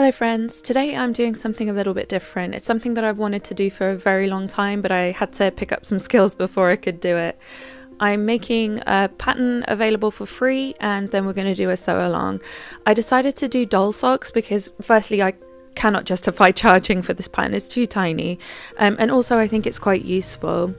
Hello friends, today I'm doing something a little bit different. It's something that I've wanted to do for a very long time, but I had to pick up some skills before I could do it. I'm making a pattern available for free and then we're going to do a sew along. I decided to do doll socks because firstly I cannot justify charging for this pattern, it's too tiny, and also I think it's quite useful.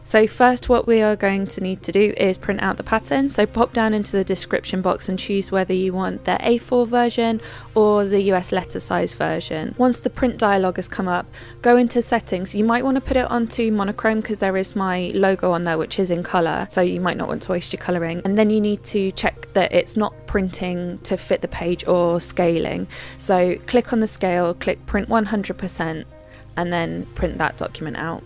So first what we are going to need to do is print out the pattern, so pop down into the description box and choose whether you want the A4 version or the US letter size version. Once the print dialog has come up, go into settings. You might want to put it onto monochrome because there is my logo on there which is in colour, so you might not want to waste your colouring, and then you need to check that it's not printing to fit the page or scaling. So click on the scale, click print 100% and then print that document out.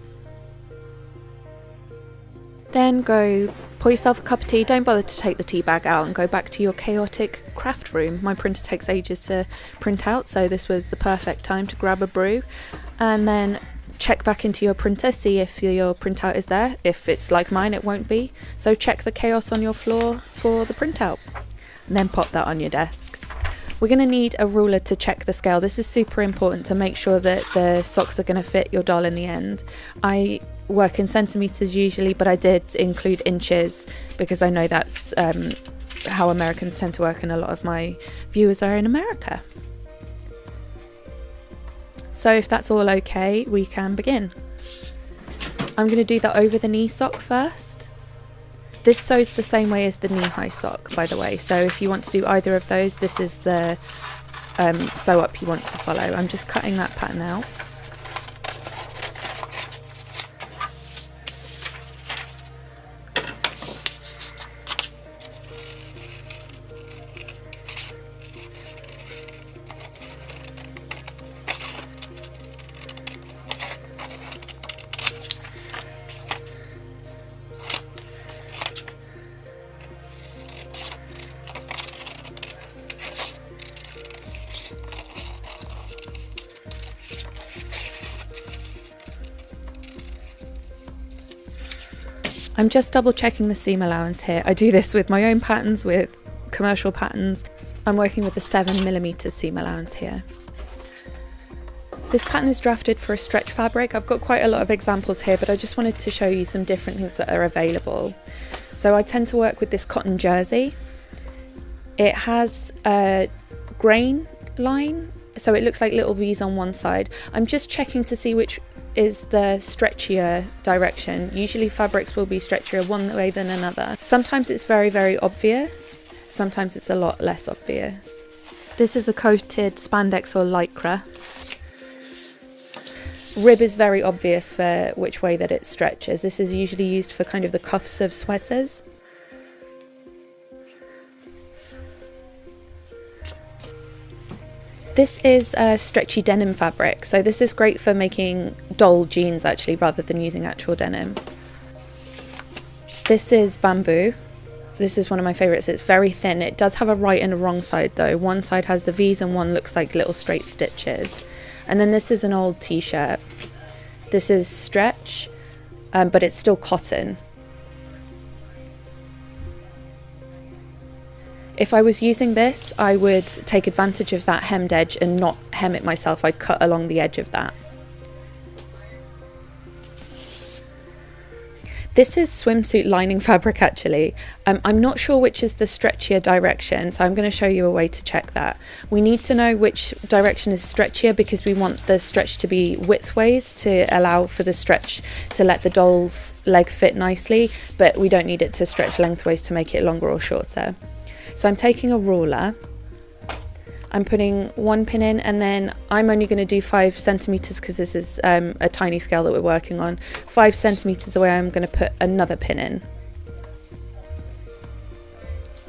Then go pour yourself a cup of tea, don't bother to take the tea bag out, and go back to your chaotic craft room. My printer takes ages to print out, so this was the perfect time to grab a brew. And then check back into your printer, see if your printout is there. If it's like mine, it won't be. So check the chaos on your floor for the printout. And then pop that on your desk. We're going to need a ruler to check the scale. This is super important to make sure that the socks are going to fit your doll in the end. I work in centimeters usually, but I did include inches because I know that's how Americans tend to work, and a lot of my viewers are in America. So if that's all okay, we can begin. I'm going to do the over the knee sock first. This sews the same way as the knee-high sock, by the way, so if you want to do either of those, this is the sew up you want to follow. I'm just cutting that pattern out. I'm just double checking the seam allowance here. I do this with my own patterns, with commercial patterns. I'm working with a 7mm seam allowance here. This pattern is drafted for a stretch fabric. I've got quite a lot of examples here, but I just wanted to show you some different things that are available. So I tend to work with this cotton jersey. It has a grain line, so it looks like little V's on one side. I'm just checking to see which is the stretchier direction. Usually fabrics will be stretchier one way than another. Sometimes it's very, very obvious. Sometimes it's a lot less obvious. This is a coated spandex or lycra. Rib is very obvious for which way that it stretches. This is usually used for kind of the cuffs of sweaters. This is a stretchy denim fabric, so this is great for making doll jeans actually, rather than using actual denim. This is bamboo. This is one of my favourites. It's very thin. It does have a right and a wrong side though. One side has the V's and one looks like little straight stitches. And then this is an old t-shirt. This is stretch, but it's still cotton. If I was using this, I would take advantage of that hemmed edge and not hem it myself. I'd cut along the edge of that. This is swimsuit lining fabric actually. I'm not sure which is the stretchier direction, so I'm going to show you a way to check that. We need to know which direction is stretchier because we want the stretch to be widthways to allow for the stretch to let the doll's leg fit nicely, but we don't need it to stretch lengthways to make it longer or shorter. So I'm taking a ruler, I'm putting one pin in, and then I'm only going to do 5 centimeters because this is a tiny scale that we're working on. 5 centimeters away I'm going to put another pin in.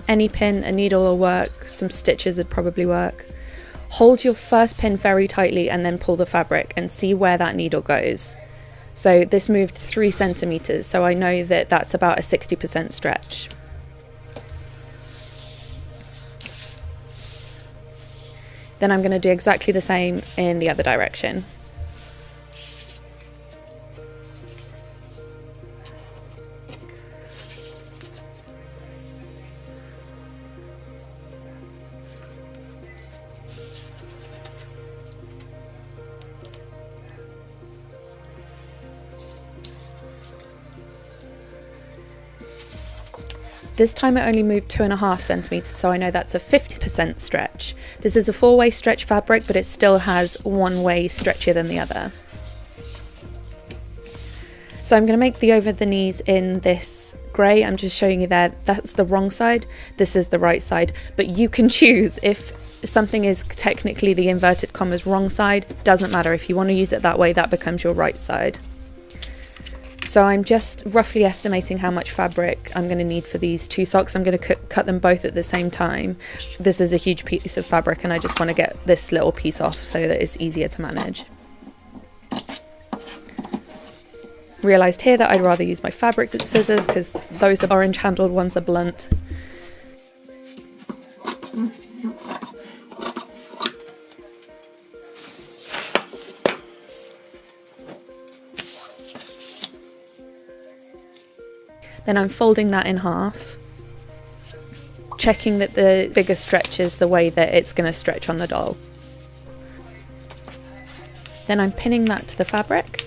Any pin, a needle will work, some stitches would probably work. Hold your first pin very tightly and then pull the fabric and see where that needle goes. So this moved 3 centimeters, so I know that that's about a 60% stretch. Then I'm going to do exactly the same in the other direction. This time it only moved 2.5 centimeters, so I know that's a 50% stretch. This is a 4-way stretch fabric, but it still has one way stretchier than the other. So I'm going to make the over the knees in this grey. I'm just showing you there, that's the wrong side, this is the right side, but you can choose. If something is technically the inverted commas wrong side, doesn't matter. If you want to use it that way, that becomes your right side. So I'm just roughly estimating how much fabric I'm going to need for these 2 socks. I'm going to cut them both at the same time. This is a huge piece of fabric and I just want to get this little piece off so that it's easier to manage. Realised here that I'd rather use my fabric scissors because those orange handled ones are blunt. Then I'm folding that in half, checking that the bigger stretch is the way that it's going to stretch on the doll. Then I'm pinning that to the fabric.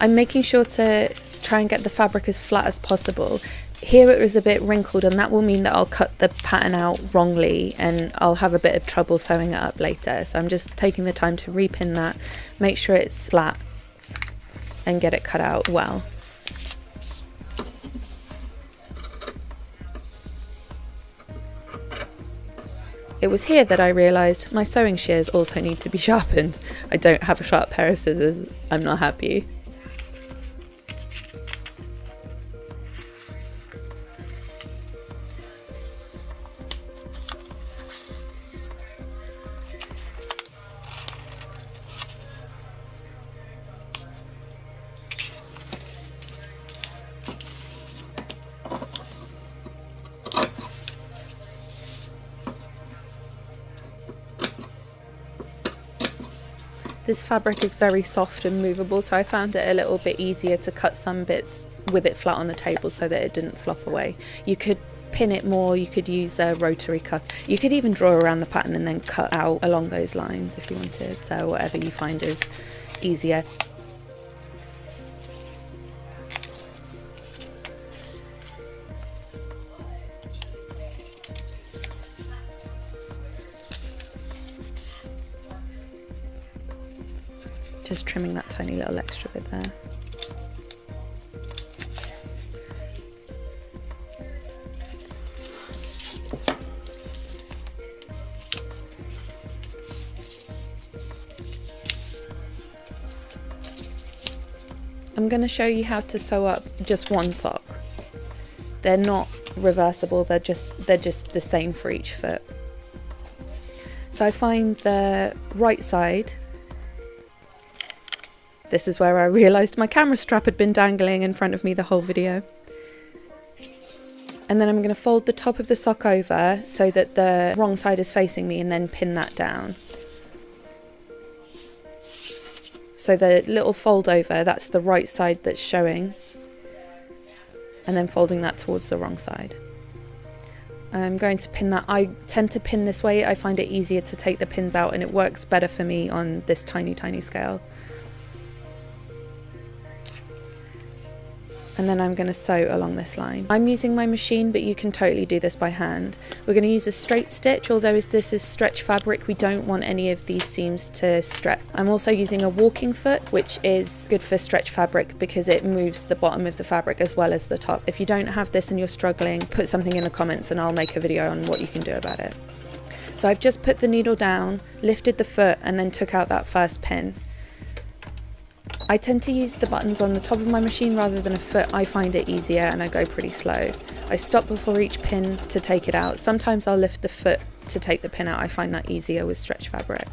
I'm making sure to try and get the fabric as flat as possible. Here it was a bit wrinkled and that will mean that I'll cut the pattern out wrongly and I'll have a bit of trouble sewing it up later. So I'm just taking the time to repin that, make sure it's flat and get it cut out well. It was here that I realised my sewing shears also need to be sharpened. I don't have a sharp pair of scissors, I'm not happy. This fabric is very soft and movable, so I found it a little bit easier to cut some bits with it flat on the table so that it didn't flop away. You could pin it more, you could use a rotary cut, you could even draw around the pattern and then cut out along those lines if you wanted, whatever you find is easier. Just trimming that tiny little extra bit there. I'm going to show you how to sew up just one sock. They're not reversible, they're just the same for each foot. So I find the right side. This is where I realised my camera strap had been dangling in front of me the whole video. And then I'm going to fold the top of the sock over so that the wrong side is facing me and then pin that down. So the little fold over, that's the right side that's showing. And then folding that towards the wrong side. I'm going to pin that. I tend to pin this way, I find it easier to take the pins out and it works better for me on this tiny scale. And then I'm going to sew along this line. I'm using my machine, but you can totally do this by hand. We're going to use a straight stitch, although as this is stretch fabric, we don't want any of these seams to stretch. I'm also using a walking foot, which is good for stretch fabric because it moves the bottom of the fabric as well as the top. If you don't have this and you're struggling, put something in the comments and I'll make a video on what you can do about it. So I've just put the needle down, lifted the foot, and then took out that first pin. I tend to use the buttons on the top of my machine rather than a foot. I find it easier and I go pretty slow. I stop before each pin to take it out. Sometimes I'll lift the foot to take the pin out. I find that easier with stretch fabric.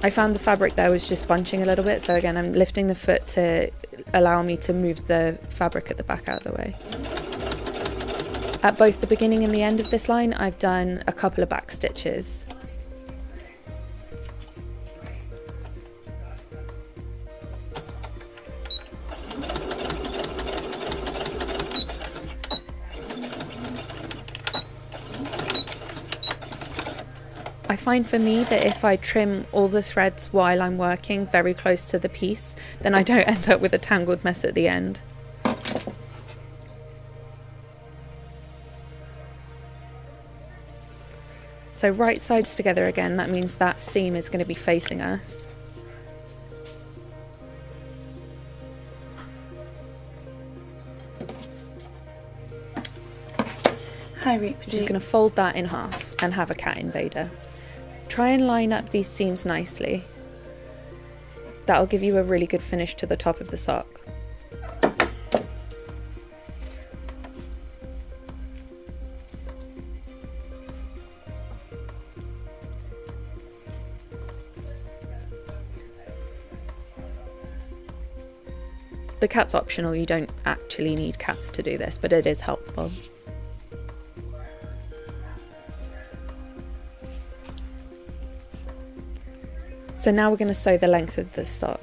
I found the fabric there was just bunching a little bit, so again I'm lifting the foot to allow me to move the fabric at the back out of the way. At both the beginning and the end of this line I've done a couple of back stitches. I find for me that if I trim all the threads while I'm working very close to the piece, then I don't end up with a tangled mess at the end. So right sides together again, that means that seam is going to be facing us. Hi, Reap. I'm just going to fold that in half and have a cat invader. Try and line up these seams nicely. That'll give you a really good finish to the top of the sock. The cat's optional, you don't actually need cats to do this, but it is helpful. So now we're going to sew the length of the sock.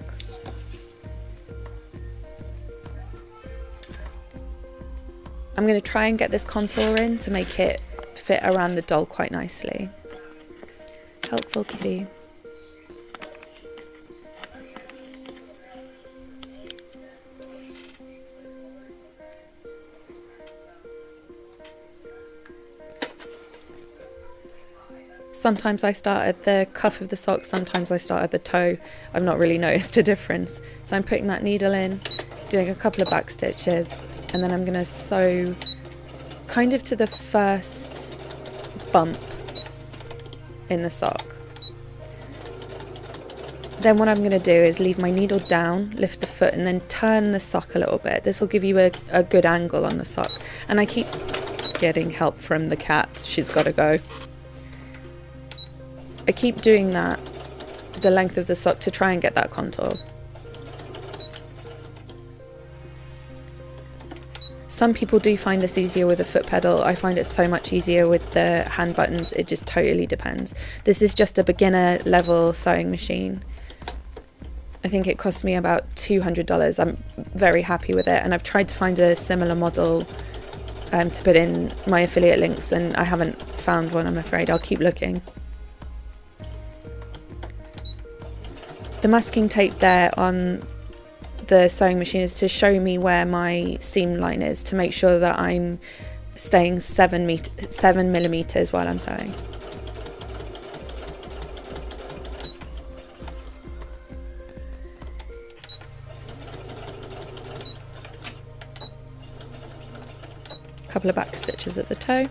I'm going to try and get this contour in to make it fit around the doll quite nicely. Helpful kitty. Sometimes I start at the cuff of the sock, sometimes I start at the toe. I've not really noticed a difference. So I'm putting that needle in, doing a couple of back stitches, and then I'm going to sew kind of to the first bump in the sock. Then what I'm going to do is leave my needle down, lift the foot, and then turn the sock a little bit. This will give you a good angle on the sock. And I keep getting help from the cat. She's got to go. I keep doing that, the length of the sock, to try and get that contour. Some people do find this easier with a foot pedal. I find it so much easier with the hand buttons. It just totally depends. This is just a beginner level sewing machine. I think it cost me about $200. I'm very happy with it, and I've tried to find a similar model to put in my affiliate links, and I haven't found one, I'm afraid. I'll keep looking. The masking tape there on the sewing machine is to show me where my seam line is, to make sure that I'm staying 7 millimeters while I'm sewing. A couple of back stitches at the toe.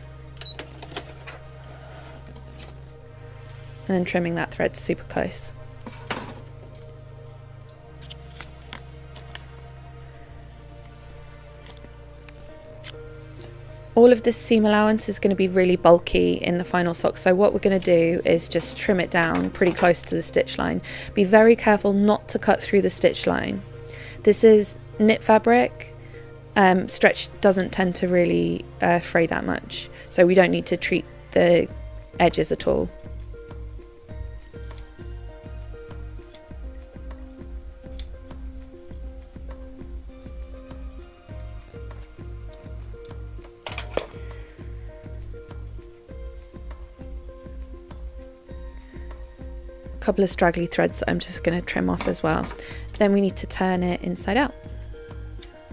And then trimming that thread super close. All of this seam allowance is going to be really bulky in the final sock, so what we're going to do is just trim it down pretty close to the stitch line. Be very careful not to cut through the stitch line. This is knit fabric. Stretch doesn't tend to really fray that much, so we don't need to treat the edges at all. Couple of straggly threads that I'm just going to trim off as well. Then we need to turn it inside out.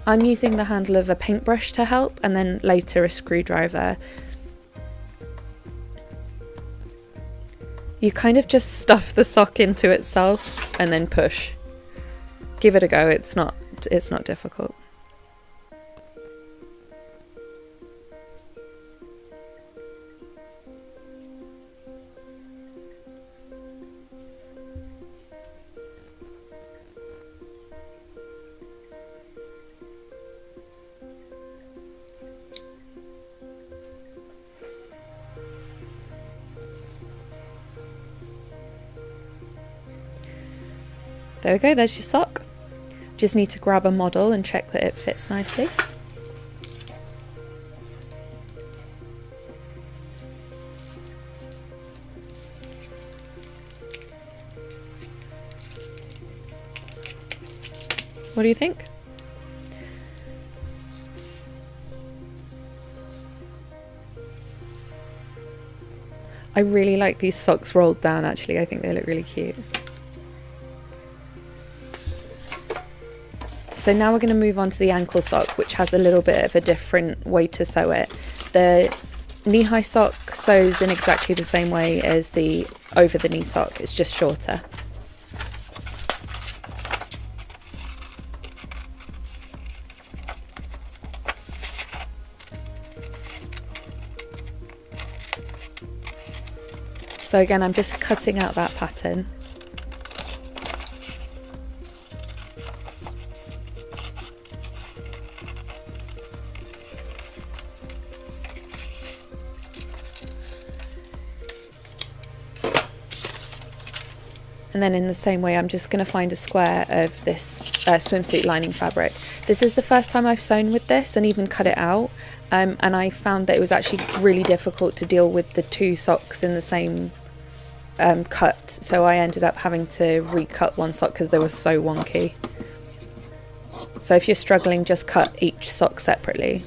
I'm using the handle of a paintbrush to help, and then later a screwdriver. You kind of just stuff the sock into itself and then push. Give it a go, it's not difficult. There we go, there's your sock. Just need to grab a model and check that it fits nicely. What do you think? I really like these socks rolled down actually, I think they look really cute. So now we're going to move on to the ankle sock, which has a little bit of a different way to sew it. The knee-high sock sews in exactly the same way as the over-the-knee sock, it's just shorter. So again, I'm just cutting out that pattern. And then in the same way, I'm just going to find a square of this swimsuit lining fabric. This is the first time I've sewn with this and even cut it out. And I found that it was actually really difficult to deal with the two socks in the same cut. So I ended up having to recut one sock because they were so wonky. So if you're struggling, just cut each sock separately.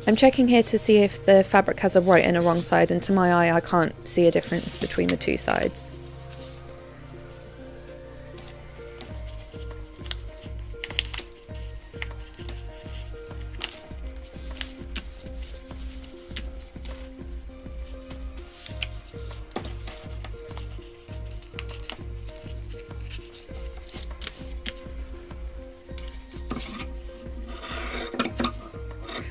I'm checking here to see if the fabric has a right and a wrong side, and to my eye I can't see a difference between the two sides.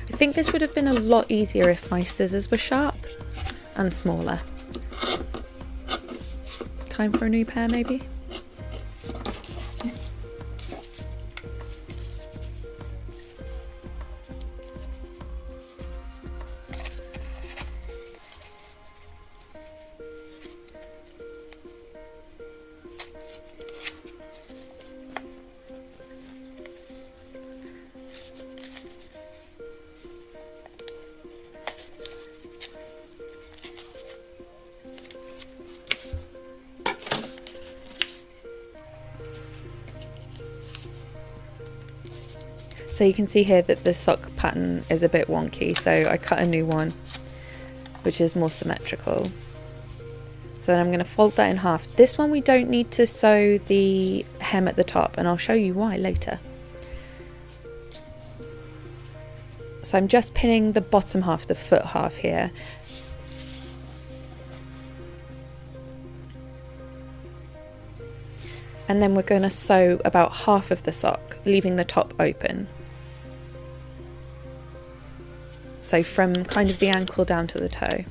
I think this would have been a lot easier if my scissors were sharp and smaller. Time for a new pair maybe? So you can see here that the sock pattern is a bit wonky, so I cut a new one which is more symmetrical. So then I'm going to fold that in half. This one we don't need to sew the hem at the top, and I'll show you why later. So I'm just pinning the bottom half, the foot half here. And then we're going to sew about half of the sock, leaving the top open. So from kind of the ankle down to the toe.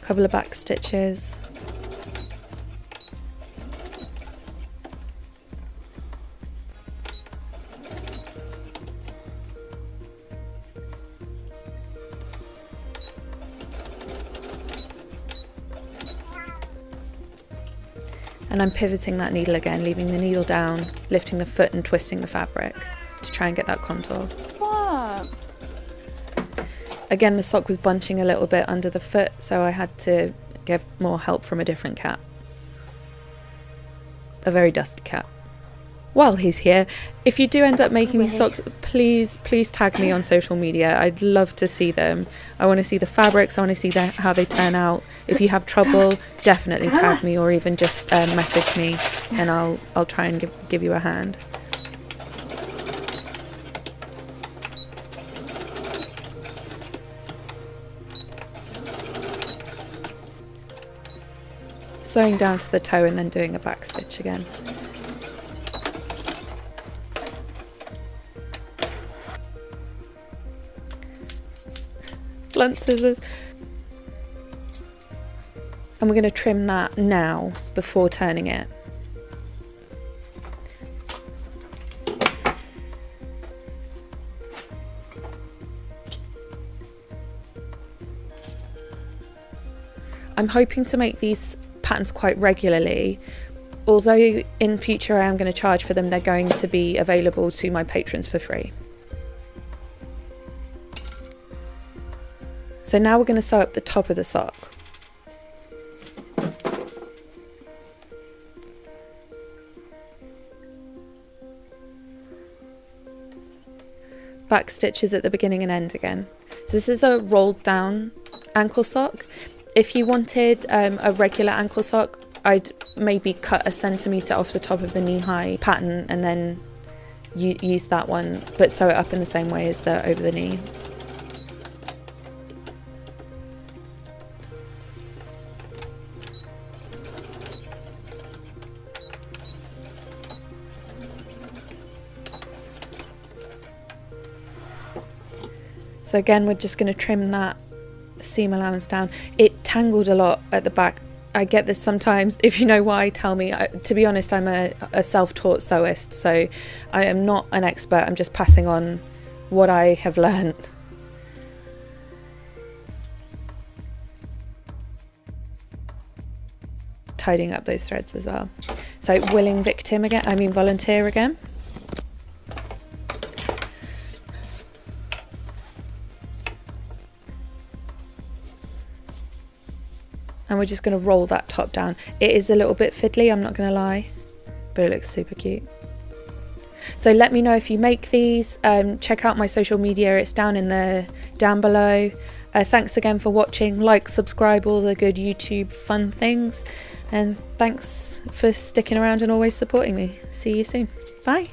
Couple of back stitches. And I'm pivoting that needle again, leaving the needle down, lifting the foot and twisting the fabric to try and get that contour. What? Again, the sock was bunching a little bit under the foot, so I had to get more help from a different cat. A very dusty cat. While he's here, if you do end up making these socks, please tag me on social media. I'd love to see them. I want to see the fabrics, I want to see how they turn out. If you have trouble, definitely tag me, or even just message me and I'll try and give you a hand. Sewing down to the toe and then doing a back stitch again. Blunt scissors. And we're going to trim that now before turning it. I'm hoping to make these patterns quite regularly. Although in future I am going to charge for them, they're going to be available to my patrons for free. So now we're going to sew up the top of the sock. back stitches at the beginning and end again. So this is a rolled down ankle sock. If you wanted a regular ankle sock, I'd maybe cut 1 centimetre off the top of the knee-high pattern and then use that one, but sew it up in the same way as the over the knee. So again, we're just going to trim that seam allowance down. It tangled a lot at the back. I get this sometimes. If you know why, tell me. To be honest, I'm a self-taught sewist, so I am not an expert. I'm just passing on what I have learned. Tidying up those threads as well. So volunteer again. And we're just going to roll that top down. It is a little bit fiddly, I'm not going to lie, but it looks super cute. So let me know if you make these. Check out my social media, it's down below. Thanks again for watching. Like, subscribe, all the good YouTube fun things. And thanks for sticking around and always supporting me. See you soon. Bye.